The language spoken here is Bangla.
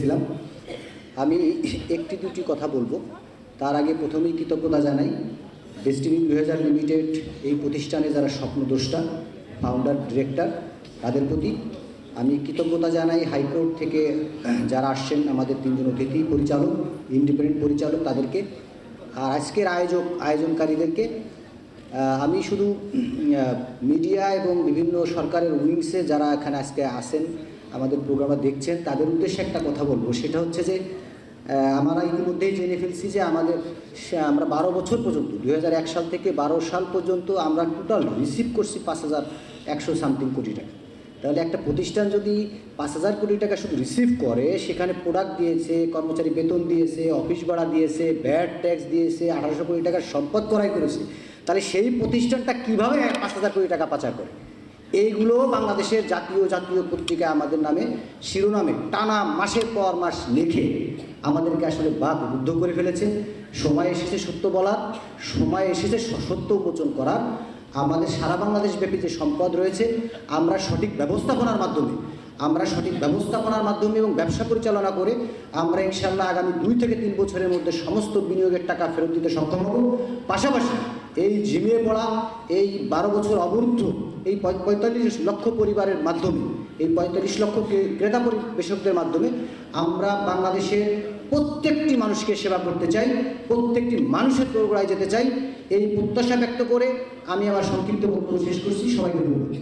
করেছিলাম। আমি একটি দুটি কথা বলবো। তার আগে প্রথমেই কৃতজ্ঞতা জানাই ডেস্টিনি 2000 লিমিটেড এই প্রতিষ্ঠানে যারা স্বপ্নদ্রষ্টা, ফাউন্ডার, ডিরেক্টর, তাদের প্রতি আমি কৃতজ্ঞতা জানাই। হাইকোর্ট থেকে যারা আসছেন, আমাদের 3 জন অতিথি পরিচালক, ইন্ডিপেন্ডেন্ট পরিচালক, তাদেরকে, আর আজকের আয়োজনকারীদেরকে। আমি শুধু মিডিয়া এবং বিভিন্ন সরকারের উইংসে যারা এখানে আজকে আসেন, আমাদের প্রোগ্রামটা দেখছেন, তাদের উদ্দেশ্যে একটা কথা বলবো। সেটা হচ্ছে যে আমরা ইতিমধ্যেই জেনে ফেলছি যে আমরা 12 বছর পর্যন্ত 2001 সাল থেকে 12 সাল পর্যন্ত আমরা টোটাল রিসিভ করছি 5100 সামথিং কোটি টাকা। তাহলে একটা প্রতিষ্ঠান যদি 5000 কোটি টাকা শুধু রিসিভ করে, সেখানে প্রোডাক্ট দিয়েছে, কর্মচারী বেতন দিয়েছে, অফিস ভাড়া দিয়েছে, ভ্যাট ট্যাক্স দিয়েছে, 1800 কোটি টাকার সম্পদ ক্রয় করেছে, তাহলে সেই প্রতিষ্ঠানটা কীভাবে 5000 কোটি টাকা পাচার করে? এইগুলো বাংলাদেশের জাতীয় পত্রিকায় আমাদের নামে শিরোনামে টানা মাসের পর মাস লিখে আমাদেরকে আসলে বাকরুদ্ধ করে ফেলেছে। সময় এসেছে সত্য বলার, সময় এসেছে সত্য উন্মোচন করার। আমাদের সারা বাংলাদেশ ব্যাপী যে সম্পদ রয়েছে, আমরা সঠিক ব্যবস্থাপনার মাধ্যমে এবং ব্যবসা পরিচালনা করে আমরা ইনশাআল্লাহ আগামী 2 থেকে 3 বছরের মধ্যে সমস্ত বিনিয়োগের টাকা ফেরত দিতে সক্ষম হব। পাশাপাশি এই ঝিমিয়ে পড়া এই 12 বছর অবরুদ্ধ এই 45 লক্ষ পরিবারের মাধ্যমে, এই 45 লক্ষ ক্রেতা পরিবেশকদের মাধ্যমে আমরা বাংলাদেশের প্রত্যেকটি মানুষকে সেবা করতে চাই, প্রত্যেকটি মানুষের দোরগোড়ায় যেতে চাই। এই প্রত্যাশা ব্যক্ত করে আমি আমার সংক্ষিপ্ত বক্তব্য শেষ করছি। সবাইকে ধন্যবাদ।